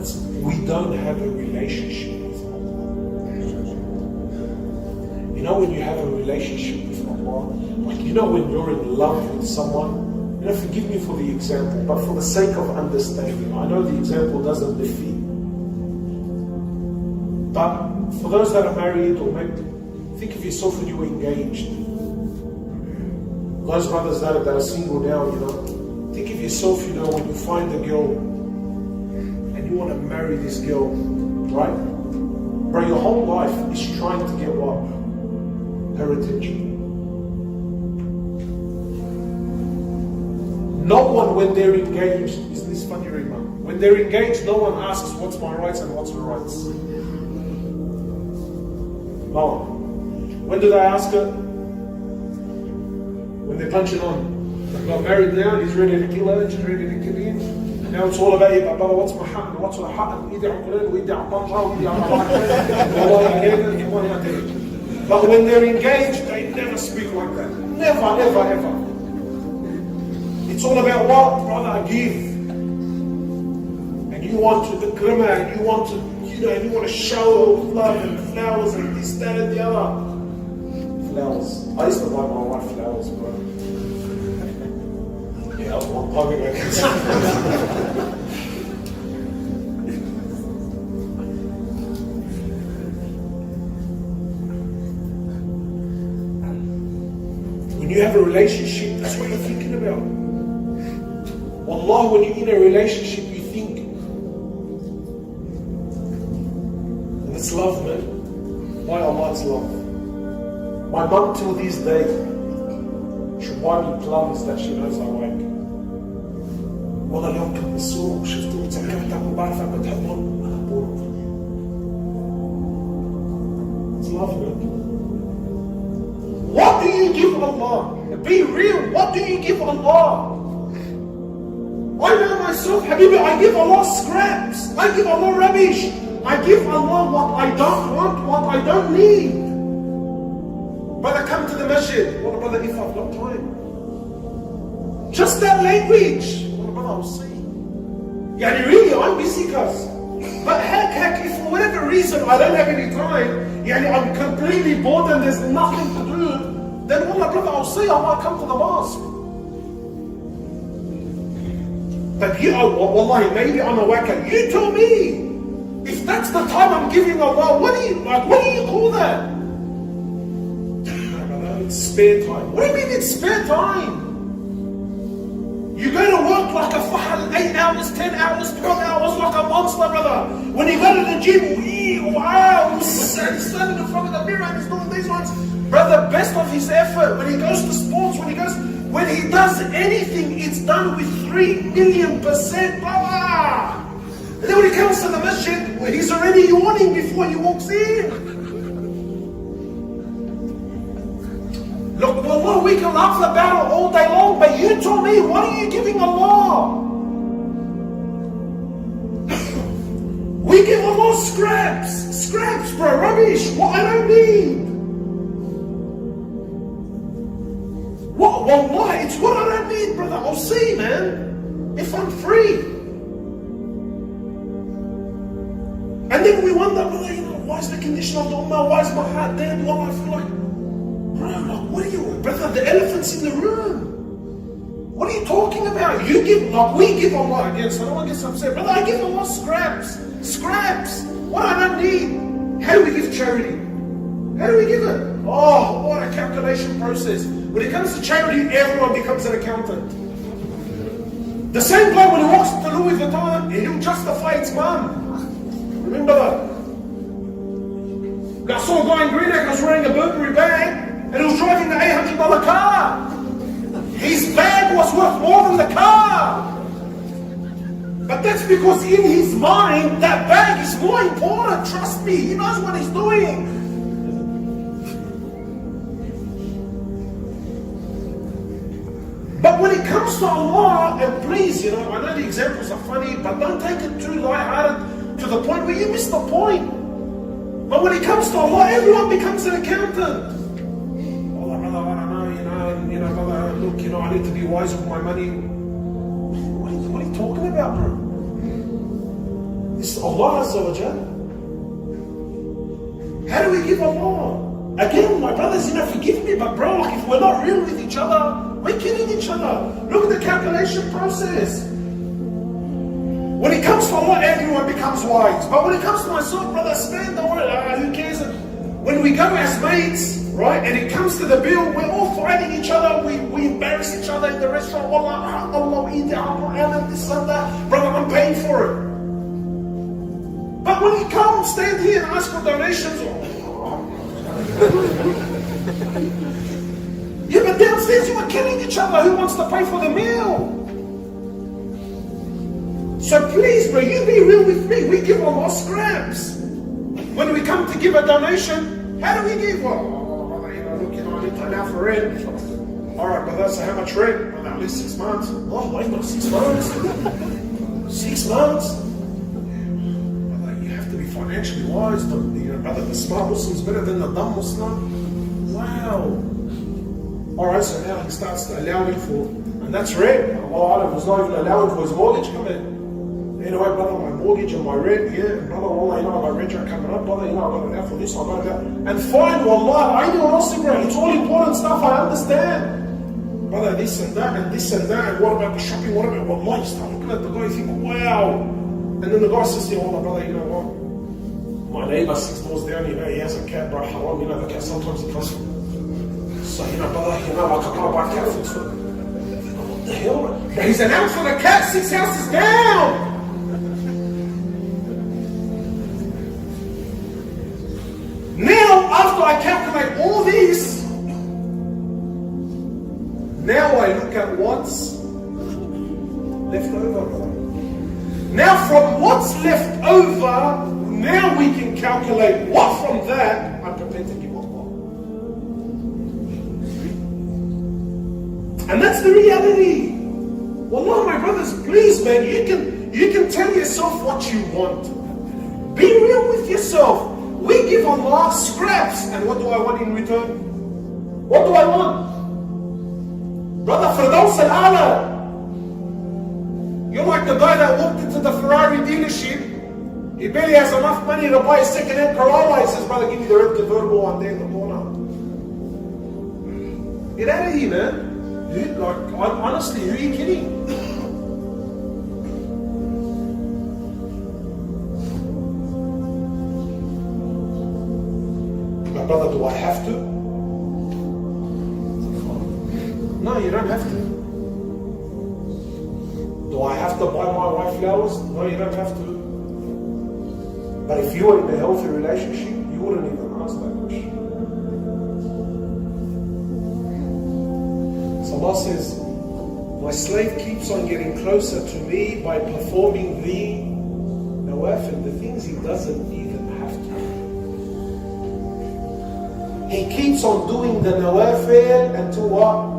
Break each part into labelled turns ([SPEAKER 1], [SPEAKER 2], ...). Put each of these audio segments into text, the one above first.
[SPEAKER 1] happens? We don't have a relationship with Allah. You know when you have a relationship with Allah, like you know when you're in love with someone, you know, forgive me for the example, but for the sake of understanding, I know the example doesn't defeat. But for those that are married, or maybe think of yourself when you were engaged. Those brothers that are single now, you know, think of yourself, you know, when you find a girl and you want to marry this girl, right? Bro, your whole life is trying to get what? Her attention. No one, when they're engaged, isn't this funny, Rima? When they're engaged, no one asks what's my rights and what's her rights. No one. When do they ask her? When they're punching on. They got married now, he's ready to kill her, she's ready to kill him. Now it's all about, yeah, brother, what's my hat? What's my hat? But when they're engaged, they never speak like that. Never, never, ever. It's all about what? Brother, give. And you want to, the grimmer, and you want to, you know, and you want to show love and flowers and this, that, and the other. Flowers. I used to buy my wife flowers, bro. Yeah, I was one pocket like that. When you have a relationship, that's what you're thinking about. Wallah, when you're in a relationship, you think. And it's love, man. Why Allah is love? My mum till this day, she'll buy me plums that she knows I like. والله اليوم كنت بالسوق شفته وتذكرتك وبعرفك بتحبهم. It's love, man. What do you give Allah? Be real. What do you give Allah? I know myself, Habibi, I give Allah scraps. I give Allah rubbish. I give Allah what I don't want, what I don't need. Brother, come to the masjid. Well, brother, if I've got time. Just that language. Well, brother, I'll see. Yani really, I'm busy, cuz. But heck, if for whatever reason I don't have any time, yani I'm completely bored and there's nothing to do, then wallah, brother, I'll see. I might come to the mosque. But you, wallahi, maybe I'm a whacker. You tell me. If that's the time I'm giving Allah, what do you call that? It's spare time. What do you mean it's spare time? You go to work like a fahal, 8 hours, 10 hours, 12 hours, like a monster, brother. When you go to the gym, wow, he's standing in front of the mirror and he's doing these ones. Brother, best of his effort. When he goes to sports, when he does anything, it's done with 3,000,000%, brother. And then when he comes to the masjid, he's already yawning before he walks in. Look, wallah, we can laugh about it all day long, but you tell me, what are you giving Allah? We give Allah scraps, bro, rubbish, what I don't need. What, wallah, it's what I don't need, brother. I'll see, man, if I'm free. And then we wonder, brother, you know, why is the condition of the ummah, why is my heart dead? Why I feel like, bro, like, what are you, brother, the elephant's in the room. What are you talking about? You give, like, we give Allah again, so no one gets upset. Brother, I give Allah scraps, what I don't need. How do we give charity? How do we give it? Oh, what a calculation process. When it comes to charity, everyone becomes an accountant. The same guy when he walks to Louis Vuitton, he'll justify its mom. Remember that? I saw a guy in Greenacre was wearing a Burberry bag and he was driving the $800 car. His bag was worth more than the car. But that's because in his mind, that bag is more important. Trust me, he knows what he's doing. But when it comes to Allah, and please, you know, I know the examples are funny, but don't take it too lighthearted to the point where you miss the point. But when it comes to Allah, everyone becomes an accountant. Allah, brother, I don't know, brother, look, I need to be wise with my money. What are you talking about, bro? It's Allah Azza wa Jal. How do we give Allah? Again, my brothers, forgive me, but bro, if we're not real with each other, we're killing each other. Look at the calculation process. When it comes to Allah, everyone becomes wise. But when it comes to myself, brother, spend, don't worry, who cares? When we go as mates, right, and it comes to the bill, we're all fighting each other, we embarrass each other in the restaurant, Allah, eat and this and that. Brother, I'm paying for it. But when you come, stand here and ask for donations, yeah, but downstairs you are killing each other. Who wants to pay for the meal? So please, bro, you be real with me. We give Allah scraps. When we come to give a donation, how do we give? Well, brother, look, I need to now for rent. Alright, brother, so how much rent? Well, at least 6 months. Oh, wait, not 6 months. 6 months? Brother, you have to be financially wise. Brother, the smart Muslim is better than the dumb Muslim. Wow. Alright, so now he starts allowing for, and that's rent. Allah was not even allowing for his mortgage coming. Anyway, brother, my mortgage and my rent, yeah, brother, wallah, my rent are coming up, brother, I've got to allow for this, I've got to that. And fine, wallah, I know also, bro, it's all important stuff, I understand. Brother, this and that, and this and that, and what about the shopping, what about, wallah, you start looking at the guy, you think, wow. And then the guy says to you, wallah, brother, you know what? My neighbor 6 doors down, he has a cat, bro, haram, the cat sometimes he comes. So, brother, I can't buy cat food for him. What the hell? But he's announced for the cat 6 houses down. Now, after I calculate all this, now I look at what's left over, brother. Now, from what's left over, now we can calculate what from that I'm prepared to give Allah. And that's the reality. Wallah, my brothers, please, man, you can tell yourself what you want. Be real with yourself. We give Allah scraps, and what do I want in return? What do I want? Brother, Firdaus al-A'la. You're like the guy that walked into the Ferrari dealership. He barely has enough money to buy a second-hand Corolla. He says, brother, give me the red convertible one there in the corner. Get out of here, man. Dude, honestly, who are you kidding? Brother, do I have to? No, you don't have to. Do I have to buy my wife flowers? No, you don't have to. But if you were in a healthy relationship, you wouldn't even ask that question. So Allah says, my slave keeps on getting closer to me by performing the nawafil, the things he doesn't even have to. He keeps on doing the nawafil until what?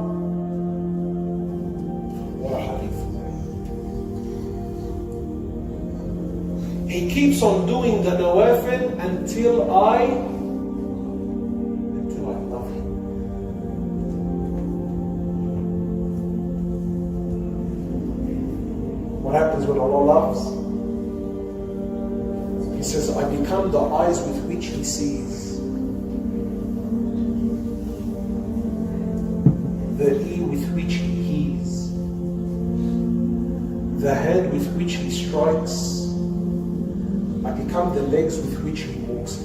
[SPEAKER 1] What a hadith. He keeps on doing the nawafil until I love him. What happens when Allah loves? He says, I become the eyes with which he sees, the ear with which he hears, the hand with which he strikes. I become the legs with which he walks.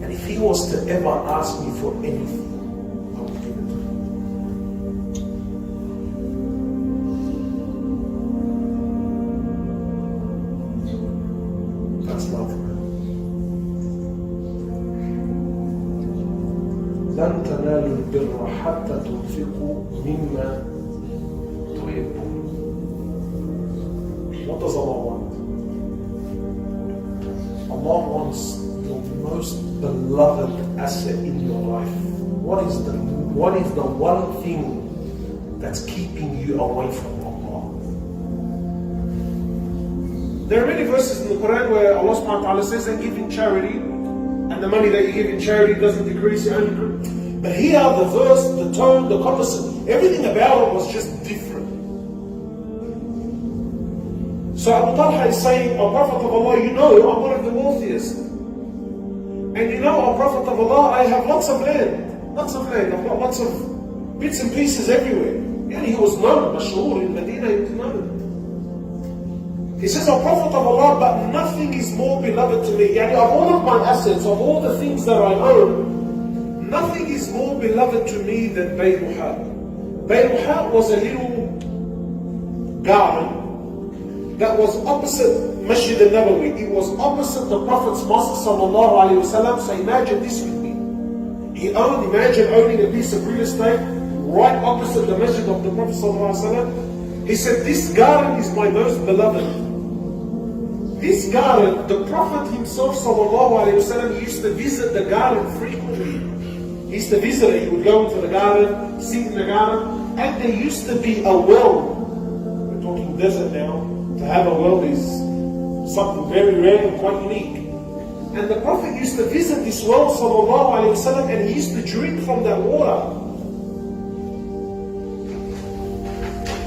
[SPEAKER 1] And if he was to ever ask me for anything, I would give it to him. That's love, man. لن تنالوا البر حتى تنفقوا مما تحبون. What does Allah want? Allah wants your most beloved asset in your life. What is the one thing that's keeping you away from Allah? There are many verses in the Quran where Allah subhanahu wa ta'ala says that give in charity, and the money that you give in charity doesn't decrease, it only increases. But here the verse, the tone, the conversation, everything about it was just different. So Abu Talha is saying, O Prophet of Allah, you know I'm one of the wealthiest. And you know, O Prophet of Allah, I have lots of land. Lots of land. I've got lots of bits and pieces everywhere. And he was known, mashhur in Medina, he was known. He says, O Prophet of Allah, but nothing is more beloved to me. Yani, of all of my assets, of all the things that I own, nothing is more beloved to me than Bayruha. Bayruha was a little garden that was opposite Masjid al-Nabawi. It was opposite the Prophet's Mosque sallallahu alayhi wa sallam. So imagine this with me. Imagine owning a piece of real estate right opposite the Masjid of the Prophet sallallahu alayhi wa sallam. He said, this garden is my most beloved. This garden, the Prophet himself sallallahu alayhi wa sallam used to visit the garden frequently. He used to visit it. He would go into the garden, sit in the garden, and there used to be a well. We're talking desert now. To have a well is something very rare and quite unique. And the Prophet used to visit this well sallallahu alayhi wa sallam, and he used to drink from that water.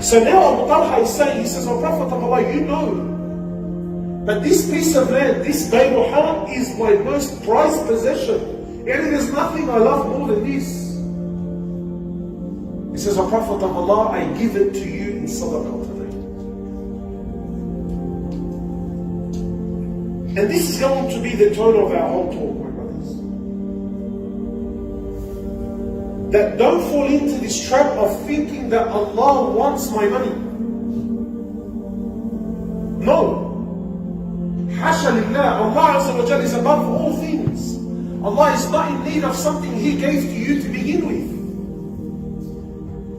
[SPEAKER 1] So now Abu Talha is saying, he says, O Prophet of Allah, you know, but this piece of land, this Bayruha, is my most prized possession. And there's nothing I love more than this. He says, O Prophet of Allah, I give it to you in sadaqah today. And this is going to be the tone of our whole talk, my brothers. That don't fall into this trap of thinking that Allah wants my money. No. Hasha lillah, Allah Azza wa Jalla is above all things. Allah is not in need of something He gave to you to begin with.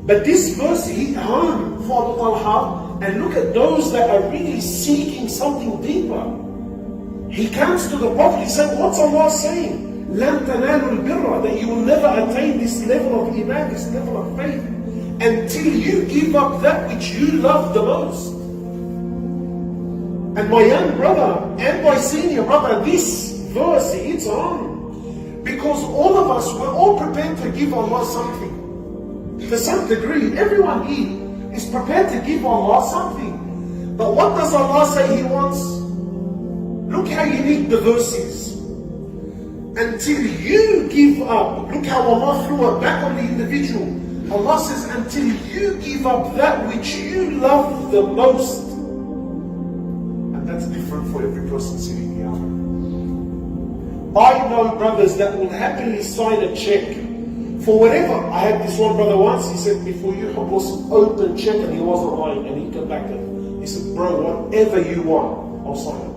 [SPEAKER 1] But this verse hit home for Abu Talha, and look at those that are really seeking something deeper. He comes to the Prophet, he said, what's Allah saying? لَن تَنَالُوا الْبِرَّ, that you will never attain this level of iman, this level of faith, until you give up that which you love the most. And my young brother and my senior brother, this verse hits on. Because all of us, we're all prepared to give Allah something. To some degree, everyone here is prepared to give Allah something. But what does Allah say He wants? Look how unique the verse is. Until you give up, look how Allah threw it back on the individual. Allah says, until you give up that which you love the most. And that's different for every person sitting here. I know brothers that will happily sign a check for whatever. I had this one brother once, he said, before you Hoblos, open check, and he wasn't lying, and he came back and he said, bro, whatever you want, I'll sign it.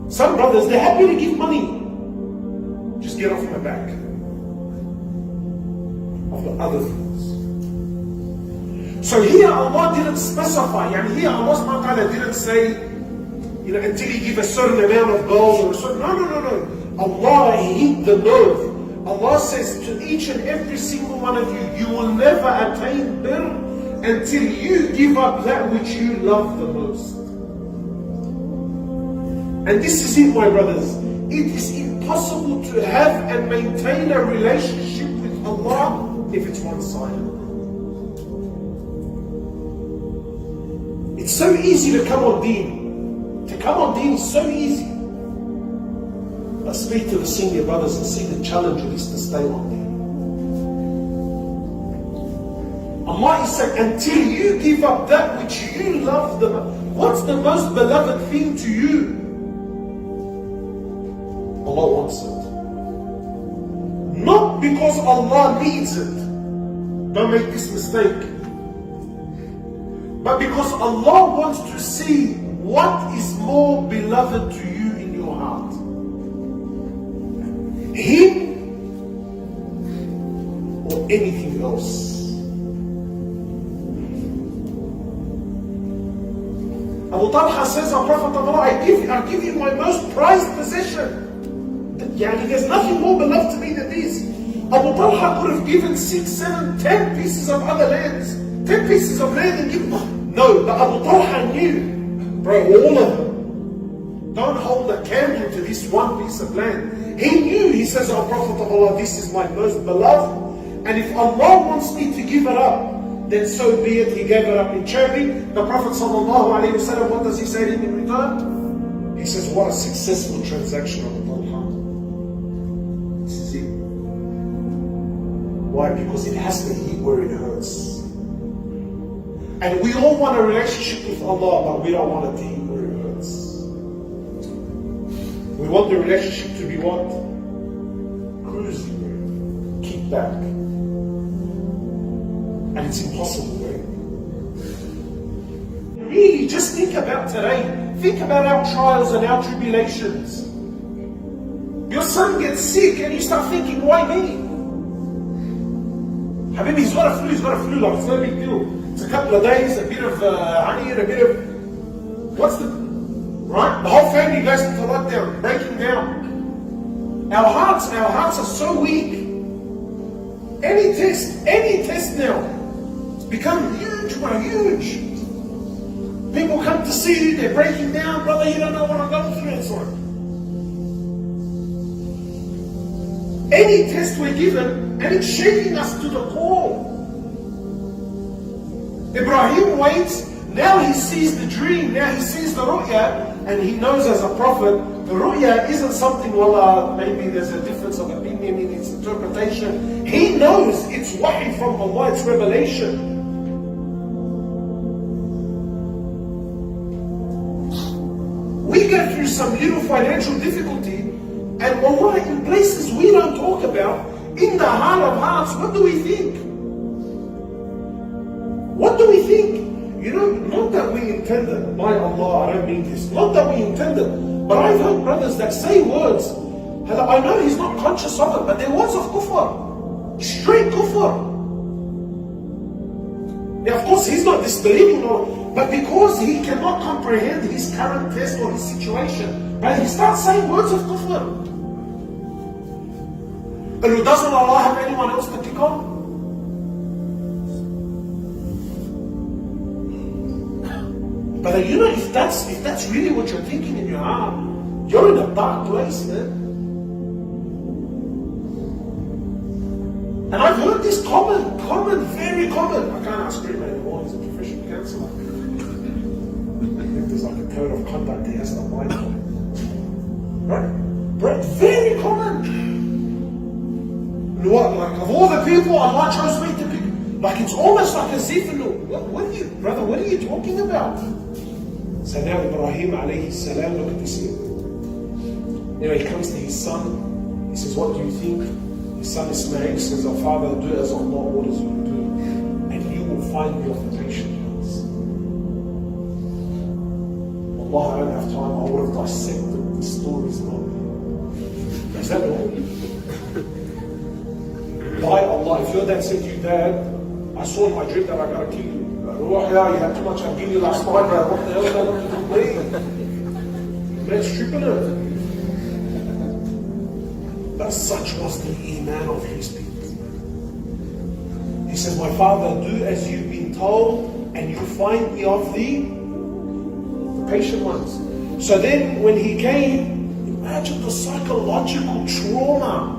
[SPEAKER 1] Some brothers, they're happy to give money. Just get off my back. Of the other things. So here Allah didn't specify, and here Allah subhanahu wa ta'ala didn't say, until you give a certain amount of gold or a certain, no. Allah hit the nerve. Allah says to each and every single one of you, you will never attain birr until you give up that which you love the most. And this is it, my brothers. It is impossible to have and maintain a relationship with Allah if it's one-sided. It's so easy to come on deen. To come on deen is so easy. But speak to the senior brothers and see the challenge it is to stay on deen. Allah is saying, until you give up that which you love the most. What's the most beloved thing to you? Allah wants it. Not because Allah needs it. Don't make this mistake. But because Allah wants to see what is more beloved to you in your heart. Him or anything else. Abu Talha says, O Prophet of Allah, I give you my most prized possession. There's nothing more beloved to me than this. Abu Talha could have given 6, 7, 10 pieces of other lands. 10 pieces of land and give. No, but Abu Talha knew, bro, all of them. Don't hold a candle to this one piece of land. He knew, he says, O Prophet of Allah, this is my most beloved. And if Allah wants me to give it up, then so be it. He gave it up in charity. The Prophet ﷺ, what does he say to him in return? He says, what a successful transaction of Allah. This is it. Why? Because it has to hit where it hurts. And we all want a relationship with Allah, but we don't want it to hit where it hurts. We want the relationship to be what? Cruising, kick back. And it's impossible, right? Really, just think about today. Think about our trials and our tribulations. Your son gets sick and you start thinking, why me? Habibi, he's got a flu, like it's no big deal. It's a couple of days, a bit of honey and a bit of... Right? The whole family goes into lockdown, breaking down. Our hearts are so weak. Any test now, it's become huge, bro, huge. People come to see you, they're breaking down, brother, you don't know what I'm going through, and so on. Any test we're given, and it's shaking us to the core. Ibrahim waits, now he sees the dream, now he sees the ru'ya, and he knows as a prophet, the ru'ya isn't something, maybe there's a difference of opinion in its interpretation. He knows it's wahi from Allah, it's revelation. We go through some little financial difficulty, and Allah, in places we don't talk about, in the heart of hearts, what do we think? What do we think? You know, not that we intended, by Allah, I don't mean this, not that we intended, but I've heard brothers that say words, I know he's not conscious of it, but they're words of kufr, straight kufr. Now of course he's not disbelieving, but because he cannot comprehend his current test or his situation, but he starts saying words of kufr. And doesn't Allah have anyone else to pick on? But you know, if that's really what you're thinking in your heart, you're in a dark place, man. And I've heard this common, very common. I can't ask him anymore, he's a professional counsellor. If there's like a code of conduct he has to abide by. Right? But very common. What, like of all the people Allah chose me to pick, like it's almost like as if, what are you talking about? So now Ibrahim alayhi salam, look at this here. Now he comes to his son, he says, what do you think? His son Ismail says, oh father, do as Allah orders you to do, and you will find me of the patient ones. Allah, I don't have time, I would have dissected the stories now. Is that all? By Allah, if your dad said to you, Dad, I saw in my dream that I gotta kill you. You had too much, I gave you last night, what the hell did I want you to play? Man's tripping it. But such was the iman of his people. He says, my father, do as you've been told, and you find me of the patient ones. So then when he came, imagine the psychological trauma,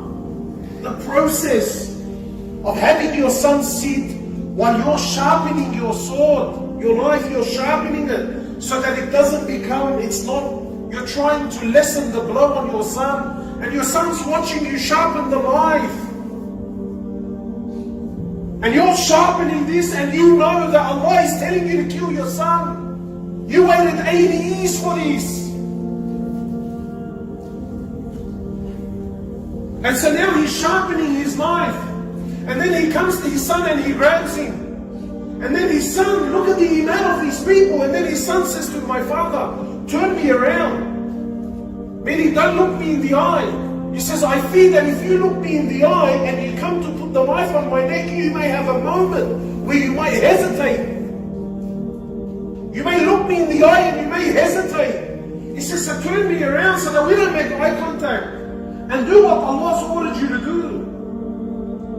[SPEAKER 1] the process of having your son sit while you're sharpening your sword, your knife, you're sharpening it so that it doesn't become, you're trying to lessen the blow on your son, and your son's watching you sharpen the knife. And you're sharpening this, and you know that Allah is telling you to kill your son. You waited 80 years for this. And so now he's sharpening his knife. And then he comes to his son and he grabs him. And then his son, look at the iman of these people. And then his son says to my father, turn me around. Meaning, don't look me in the eye. He says, I fear that if you look me in the eye and you come to put the knife on my neck, you may have a moment where you might hesitate. You may look me in the eye and you may hesitate. He says, so turn me around so that we don't make eye contact. And do what Allah's ordered you to do.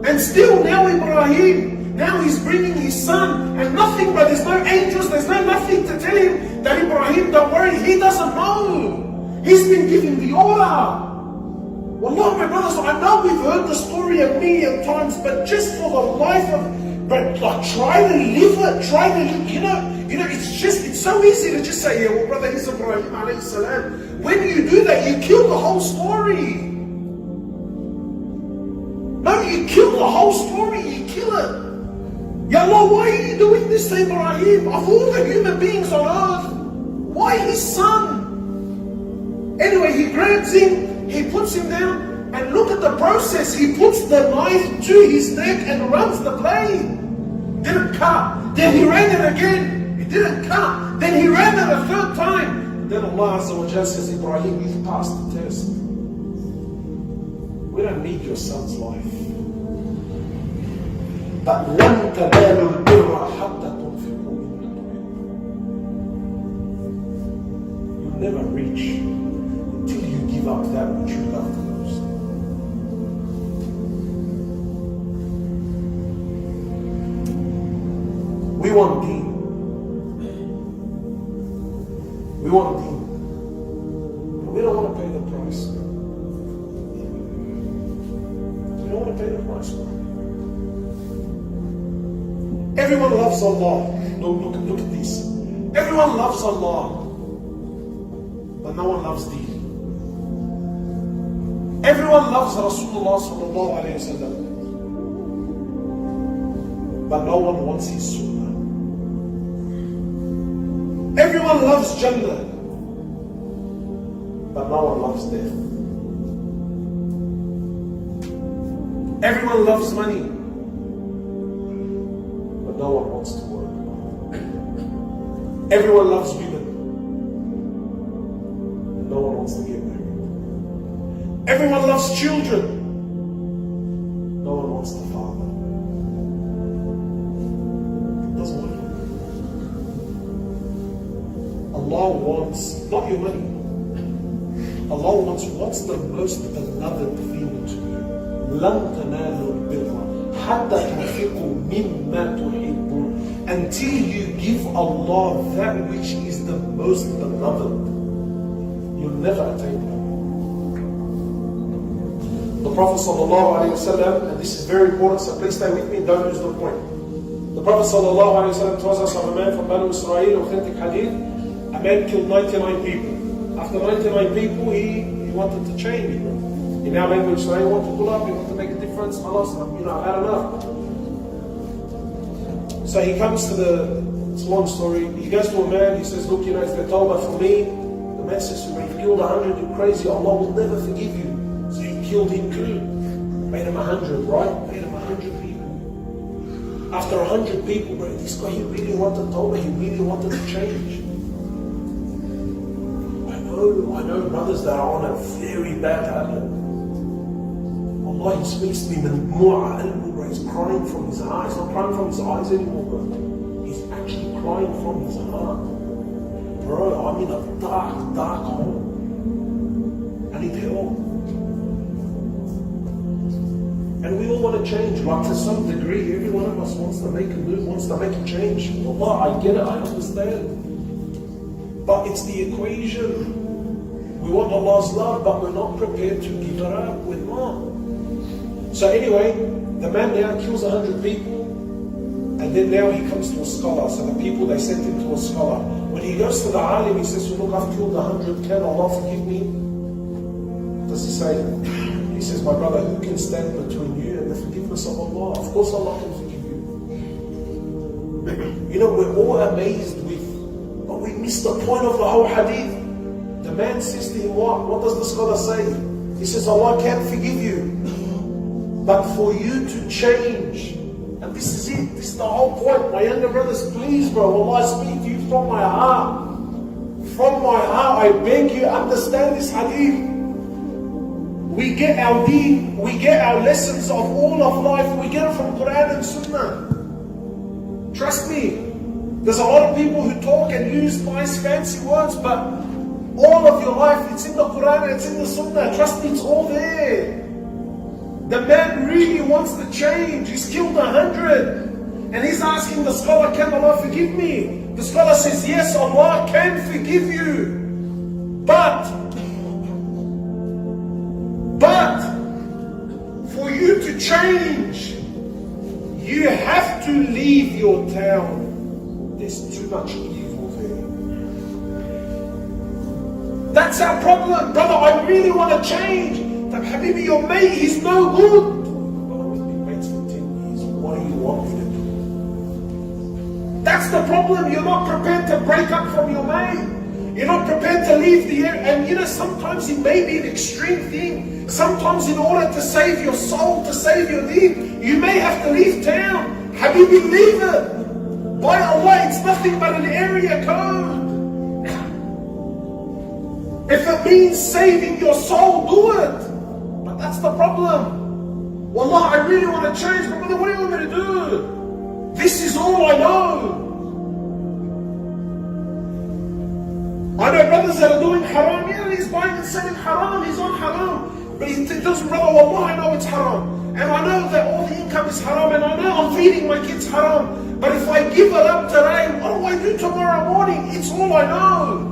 [SPEAKER 1] And still now Ibrahim, now he's bringing his son, and nothing, but there's no angels, there's no nothing to tell him that Ibrahim, don't worry, he doesn't know. He's been given the order. Wallah, my brothers, I know we've heard the story a million times, but just for the life of But like, try to live it. Try to live, it's so easy to just say, yeah, well, brother, he's Ibrahim alayhi salam. When you do that, you kill the whole story. No, you kill the whole story. You kill it. Ya Allah, why are you doing this to Ibrahim? Of all the human beings on earth, why his son? Anyway, he grabs him, he puts him down, and look at the process. He puts the knife to his neck and runs the blade. Didn't cut. Then he ran it again. It didn't cut. Then he ran it a third time. Then Allah Azza wa Jalla says, Ibrahim, you've passed the test. We don't need your son's life. But لَن تَنَالُوا الْبِرَّ حَتَّى تُنْفِقُوا مِمَّا تُحِبُّونَ. You'll never reach until you give up that which you love the most. We want deen. We want deen. But we don't want to pay the price. We don't want to pay the price for it. Everyone loves Allah. Look at this. Everyone loves Allah. But no one loves deen. Everyone loves Rasulullah sallallahu alayhi wa sallam. But no one wants his sunnah. Everyone loves Jannah, but no one loves death. Everyone loves money, but no one wants to work. Everyone loves women, but no one wants to get married. Everyone loves children, no one wants to father. It doesn't work. Allah wants not your money. Allah wants what's the most beloved thing to you. لَن تَنَالُوا الْبِرَّ حَتَّى تُنْفِقُوا مِمَّا تُحِبُّونَ. Until you give Allah that which is the most beloved, you'll never attain that. The Prophet ﷺ, and this is very important, so please stay with me, don't lose the point. The Prophet ﷺ tells us of a man from Banu Israel, authentic hadith. A man killed 99 people. After 99 people, he wanted to change. In our language, so he wanted to pull up, he wanted to make a difference. Allah, I've had enough. So he comes to it's a long story. He goes to a man, he says, look, it's the tawbah for me. The man says to him, you've killed 100, you're crazy, Allah will never forgive you. So he killed him too. Made him 100, right? Made him 100 people. After 100 people, bro, this guy, he really wanted tawbah, he really wanted to change. I know brothers that are on a very bad habit. Allah, he speaks to him and bro, he's crying from his heart. He's not crying from his eyes anymore, bro. He's actually crying from his heart. Bro, I'm in a dark hole. I need help. And we all want to change, like to some degree. Every one of us wants to make a move, wants to make a change. Allah, I get it, I understand. But it's the equation. We want Allah's love, but we're not prepared to give it up. We're not. So anyway, the man now kills 100 people, and then now he comes to a scholar. So the people, they sent him to a scholar. When he goes to the alim, he says, look, I've killed 100, can Allah forgive me? Does he say, he says, my brother, who can stand between you and the forgiveness of Allah? Of course Allah can forgive you. We're all amazed but we miss the point of the whole hadith. The man says to him, what does the scholar say? He says, Allah can't forgive you, but for you to change. And this is it. This is the whole point. My younger brothers, please, bro, Allah, I speak to you from my heart. From my heart, I beg you, understand this hadith. We get our deen, we get our lessons of all of life, we get it from Quran and Sunnah. Trust me. There's a lot of people who talk and use nice fancy words, but all of your life, it's in the Quran, it's in the Sunnah. Trust me, it's all there. The man really wants to change. He's killed 100. And he's asking the scholar, can Allah forgive me? The scholar says, yes, Allah can forgive you. But for you to change, You have to leave your town. There's too much evil there. That's our problem. Brother, I really want to change. Habibi, your mate, he's no good. But we've been mates for 10 years. What do you want me to do? That's the problem. You're not prepared to break up from your mate. You're not prepared to leave the area. And you know, sometimes it may be an extreme thing. Sometimes in order to save your soul, to save your deen, you may have to leave town. Habibi, leave it. By Allah, it's nothing but an area code. If it means saving your soul, do it. But that's the problem. Wallah, I really want to change, but what do you want me to do? This is all I know. I know brothers that are doing haram. Yeah, he's buying and selling haram. He's on haram. But he tells me, brother, wallah, I know it's haram. And I know that all the income is haram. And I know I'm feeding my kids haram. But if I give it up today, what do I do tomorrow morning? It's all I know.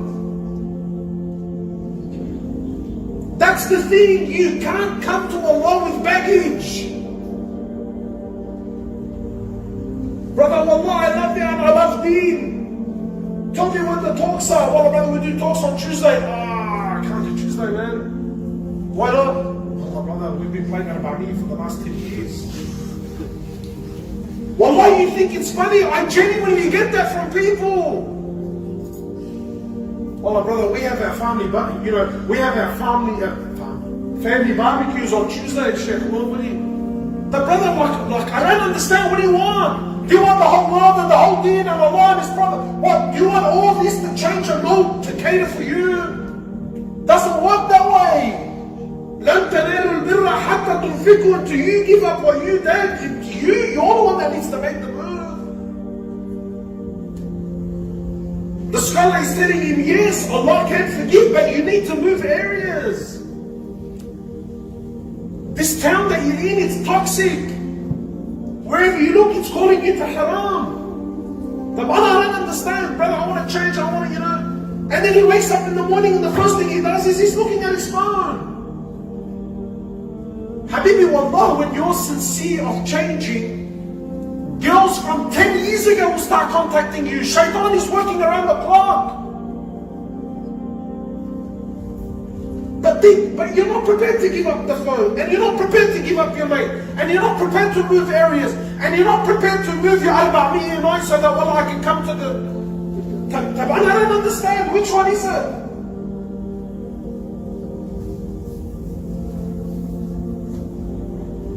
[SPEAKER 1] That's the thing. You can't come to Allah with baggage. Brother, wallah, I love you and I love deen. Tell me when the talks are. Well, brother, we do talks on Tuesday. I can't do Tuesday, man. Why not? Oh, brother, we've been playing about me for the last 10 years. Wallah, you think it's funny? I genuinely get that from people. Wallah, brother, we have our family, we have our family barbecues on Tuesday, Sheikh. The brother, like, I don't understand. What do you want? Do you want the whole world and the whole deen and Allah and His Prophet? What? Do you want all this to change a mold to cater for you? Doesn't work that way. لن تنالوا البر حتى تنفقوا. Until you give up what you did, you're the one that needs to make the move. The scholar is telling him, yes, Allah can forgive, but you need to move areas. This town that you're in, it's toxic. Wherever you look, it's calling you to haram. The brother, I don't understand. Brother, I want to change, I want to, And then he wakes up in the morning and the first thing he does is he's looking at his phone. Habibi, wallah, when you're sincere of changing, girls from 10 years ago will start contacting you. Shaitan is working around the clock. But you're not prepared to give up the phone, and you're not prepared to give up your mate, and you're not prepared to move areas, and you're not prepared to move your al-Ba'miyyah night so that, well, I can come to the... I don't understand. Which one is it?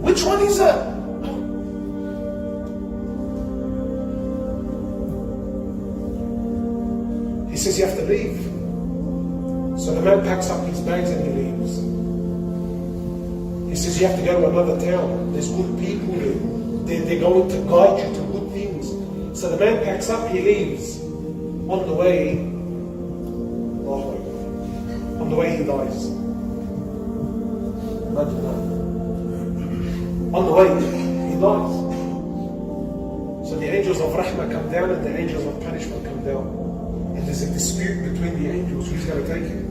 [SPEAKER 1] Which one is it? He says you have to leave. So the man packs up his bags and he leaves. He says you have to go to another town. There's good people there. They're going to guide you to good things. So the man packs up, he leaves. On the way, he dies. Imagine that. On the way, he dies. So the angels of Rahmah come down and the angels of punishment come down. And there's a dispute between the angels. Who's going to take him?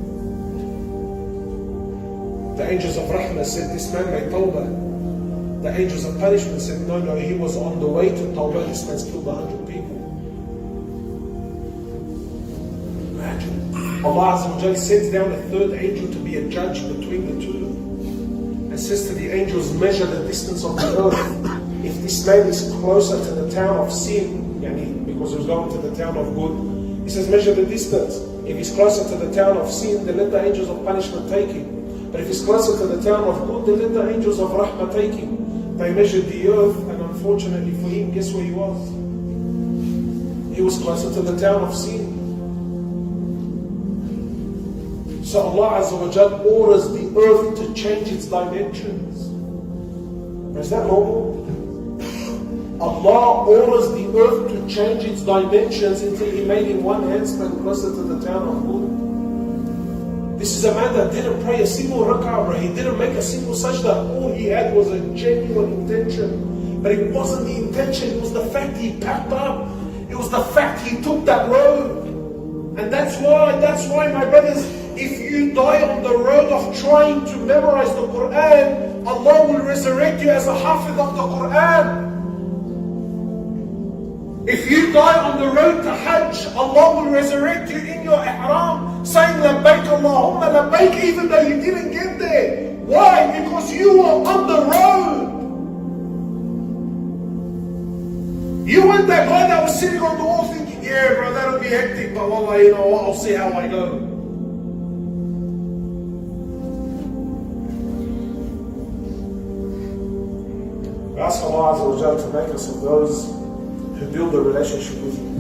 [SPEAKER 1] The angels of Rahmah said, this man made Tawbah. The angels of punishment said, no, he was on the way to Tawbah. This man's killed 100 people. Imagine. Allah Azza wa Jal sends down a third angel to be a judge between the two. And says to the angels, measure the distance of the earth. If this man is closer to the town of sin, because he was going to the town of good, he says, measure the distance. If he's closer to the town of sin, then let the angels of punishment take him. But if he's closer to the town of good, then let the angels of rahmah take him. They measured the earth, and unfortunately for him, guess where he was? He was closer to the town of sin. So Allah Azza wa Jal orders the earth to change its dimensions. Is that normal? Allah orders the earth to change its dimensions until He made him one handspan closer to the town of Hud. This is a man that didn't pray a single rak'ah, he didn't make a single sajda. All he had was a genuine intention. But it wasn't the intention, it was the fact he packed up. It was the fact he took that road. And that's why, my brothers, if you die on the road of trying to memorize the Quran, Allah will resurrect you as a hafiz of the Quran. If you die on the road to Hajj, Allah will resurrect you in your ihram, saying labbaik Allahumma labbaik, even though you didn't get there. Why? Because you were on the road. You weren't that guy that was sitting on the wall thinking, yeah bro, that'll be hectic, but wallah, you know what, I'll see how I go. We ask Allah Azza wa Jalla to make us of those who build a relationship with you.